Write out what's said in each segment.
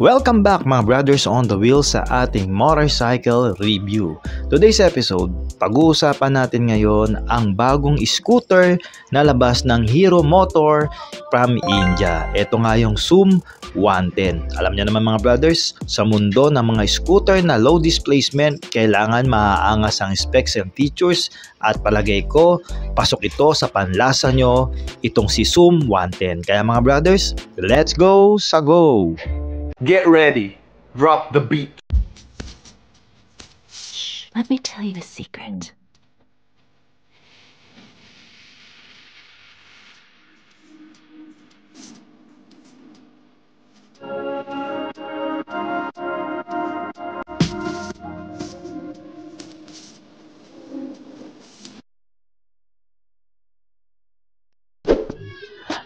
Welcome back mga brothers on the wheel sa ating motorcycle review. Today's episode, pag-uusapan natin ngayon ang bagong scooter na labas ng Hero Motor from India. Ito nga yung Zoom 110. Alam niyo naman mga brothers, sa mundo ng mga scooter na low displacement, kailangan maaangas ang specs and features at palagay ko, pasok ito sa panlasa nyo itong si Zoom 110. Kaya mga brothers, let's go sa go! Get ready. Drop the beat. Shh, let me tell you a secret.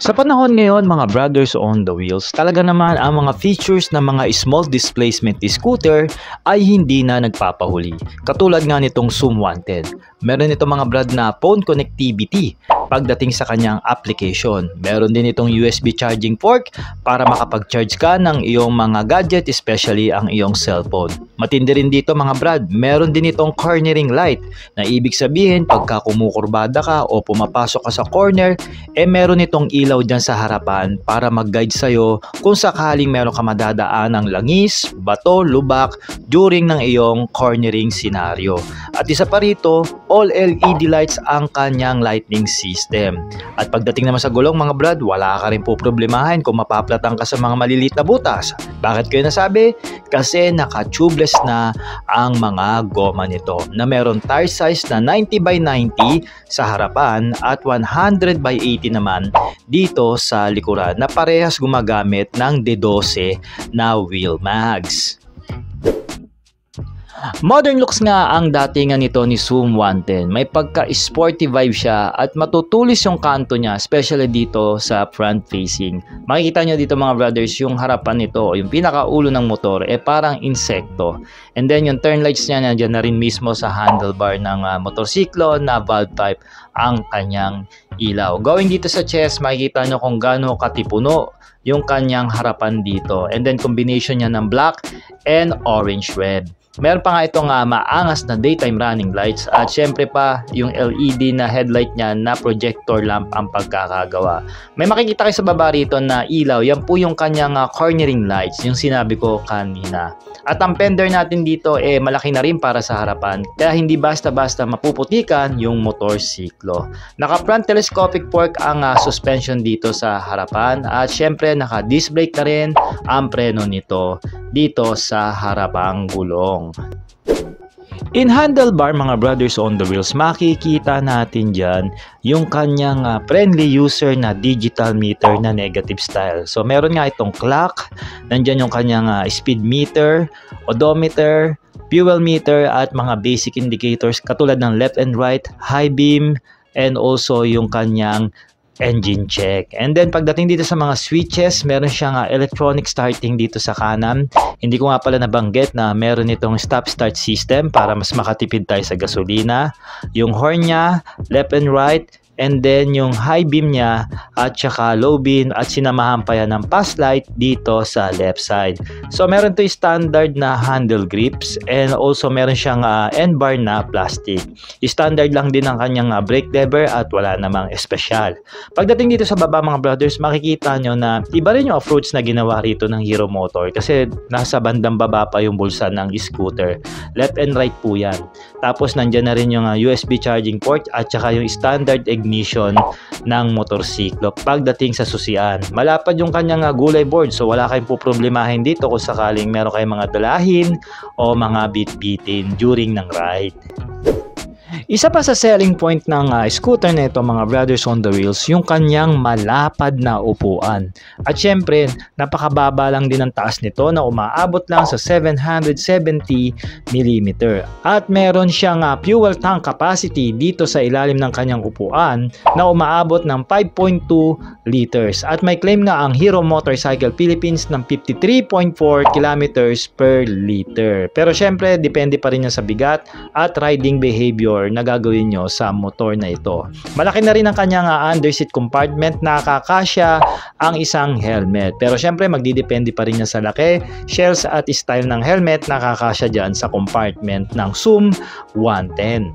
Sa panahon ngayon mga brothers on the wheels, talaga naman ang mga features ng mga small displacement scooter ay hindi na nagpapahuli. Katulad nga nitong Zoom 110. Meron itong mga brad na phone connectivity pagdating sa kanyang application. Meron din itong USB charging port para makapag-charge ka ng iyong mga gadget, especially ang iyong cellphone. Matindi rin dito mga brad, meron din itong cornering light na ibig sabihin pagka kumukurbada ka o pumapasok ka sa corner, meron itong ilaw dyan sa harapan para mag-guide sa'yo kung sakaling meron ka madadaan ng langis, bato, lubak during ng iyong cornering scenario. At isa pa rito, all LED lights ang kanyang lighting system. At pagdating naman sa gulong mga brad, wala ka rin po problemahin kung mapaplatan ka sa mga maliliit na butas. Bakit ko yun nasabi? Kasi naka-tubeless na ang mga goma nito na meron tire size na 90 by 90 sa harapan at 100 by 80 naman dito sa likuran na parehas gumagamit ng D12 na wheel mags. Modern looks nga ang datingan nito ni Zoom 110. May pagka-sporty vibe siya at matutulis yung kanto niya, especially dito sa front facing. Makikita nyo dito mga brothers, yung harapan nito o yung pinakaulo ng motor parang insekto. And then yung turn lights niya nandiyan na rin mismo sa handlebar ng motorsiklo na valve type ang kanyang ilaw. Going dito sa chest, makikita nyo kung gaano katipuno yung kanyang harapan dito. And then combination niya ng black and orange red. Meron pa nga itong maangas na daytime running lights at syempre pa yung LED na headlight niya na projector lamp ang pagkakagawa. May makikita kayo sa baba rito na ilaw, yan po yung kanyang cornering lights, yung sinabi ko kanina. At ang fender natin dito malaki na rin para sa harapan, kaya hindi basta-basta mapuputikan yung motorsiklo. Naka front telescopic fork ang suspension dito sa harapan at syempre naka disc brake na rin ang preno nito dito sa harapang gulong. In handlebar mga brothers on the wheels, makikita natin dyan yung kanyang friendly user na digital meter na negative style. So meron nga itong clock, nandyan yung kanyang speed meter, odometer, fuel meter at mga basic indicators katulad ng left and right, high beam, and also yung kanyang engine check. And then pagdating dito sa mga switches, meron siyang electronic starting dito sa kanan. Hindi ko nga pala nabanggit na meron itong stop start system para mas makatipid tayo sa gasolina. Yung horn niya, left and right, and then yung high beam niya at saka low beam at sinamahan pa yan ng pass light dito sa left side. So meron to standard na handle grips and also meron siyang end bar na plastic. Standard lang din ang kanyang brake lever at wala namang espesyal. Pagdating dito sa baba mga brothers, makikita nyo na iba rin yung off-roads na ginawa rito ng Hero Motor kasi nasa bandang baba pa yung bulsa ng scooter. Left and right po yan. Tapos nandyan na rin yung USB charging port at saka yung standard ignition ng motorsiklo pagdating sa susian. Malapad yung kanyang gulay board, so wala kayong poproblemahin dito kung sakaling meron kayong mga dalahin o mga bit-bitin during ng ride. Isa pa sa selling point ng scooter na ito mga brothers on the wheels, yung kanyang malapad na upuan. At syempre, napakababa lang din ang taas nito na umaabot lang sa 770mm. At meron siyang fuel tank capacity dito sa ilalim ng kanyang upuan na umaabot ng 5.2 liters. At may claim nga ang Hero Motorcycle Philippines ng 53.4 kilometers per liter. Pero syempre, depende pa rin yan sa bigat at riding behavior na gagawin nyo sa motor na ito. Malaki na rin ang kanyang underseat compartment na kakasya ang isang helmet. Pero syempre magdidepende pa rin yan sa laki, shells at style ng helmet na kakasya dyan sa compartment ng Zoom 110.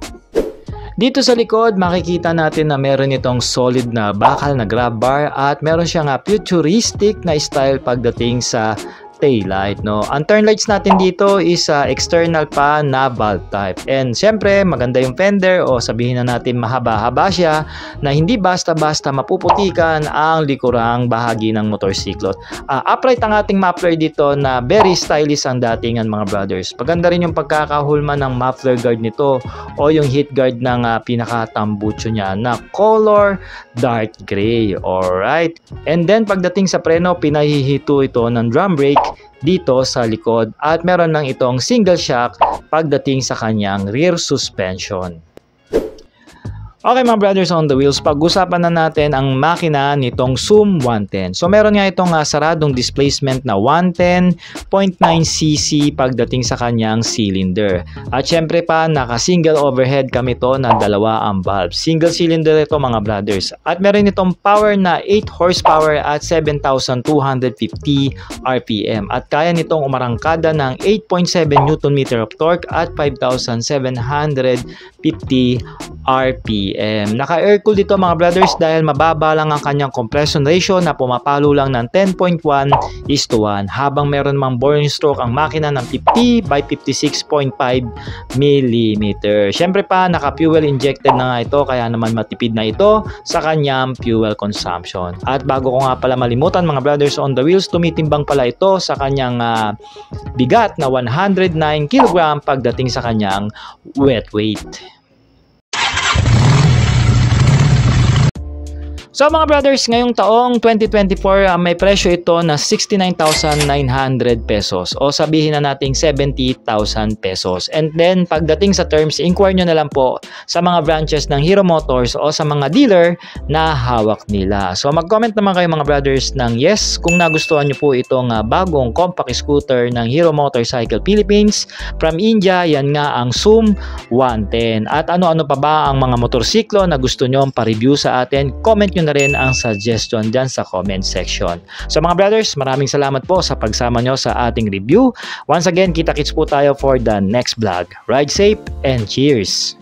Dito sa likod, makikita natin na meron itong solid na bakal na grab bar at meron siyang futuristic na style pagdating sa taillight, no? Ang turn lights natin dito is external pa na bulb type. And syempre, maganda yung fender o sabihin na natin mahaba-haba siya na hindi basta-basta mapuputikan ang likurang bahagi ng motorsiklo. Upright ang ating muffler dito na very stylish ang datingan mga brothers. Paganda rin yung pagkakahulma ng muffler guard nito o yung heat guard ng pinakatambucho niya na color dark gray. Alright. And then pagdating sa preno, pinahihito ito ng drum brake dito sa likod at meron lang itong single shock pagdating sa kanyang rear suspension. Okay mga brothers on the wheels, pag-usapan na natin ang makina nitong Zoom 110. So meron nga itong saradong displacement na 110.9cc pagdating sa kanyang cylinder. At syempre pa naka-single overhead kami to na dalawa ang valve. Single cylinder ito mga brothers. At meron itong power na 8 horsepower at 7,250 RPM. At kaya nitong umarangkada ng 8.7 Nm of torque at 5,750 RPM. Naka-air-cool dito mga brothers dahil mababa lang ang kanyang compression ratio na pumapalo lang ng 10.1:1 habang meron mang boring stroke ang makina ng 50 by 56.5 mm. Syempre pa naka-fuel injected na nga ito kaya naman matipid na ito sa kanyang fuel consumption. At bago ko nga pala malimutan mga brothers on the wheels, tumitimbang pala ito sa kanyang bigat na 109 kg pagdating sa kanyang wet weight. So mga brothers, ngayong taong 2024, may presyo ito na 69,900 pesos o sabihin na nating 70,000 pesos. And then pagdating sa terms, inquire nyo na lang po sa mga branches ng Hero Motors o sa mga dealer na hawak nila. So mag-comment naman kayo mga brothers ng yes kung nagustuhan nyo po itong bagong compact scooter ng Hero Motorcycle Philippines from India. Yan nga ang Zoom 110. At ano-ano pa ba ang mga motorsiklo na gusto nyo pa-review sa atin? Comment nyo na rin ang suggestion dyan sa comment section. So mga brothers, maraming salamat po sa pagsama nyo sa ating review. Once again, kita-kits po tayo for the next vlog. Ride safe and cheers!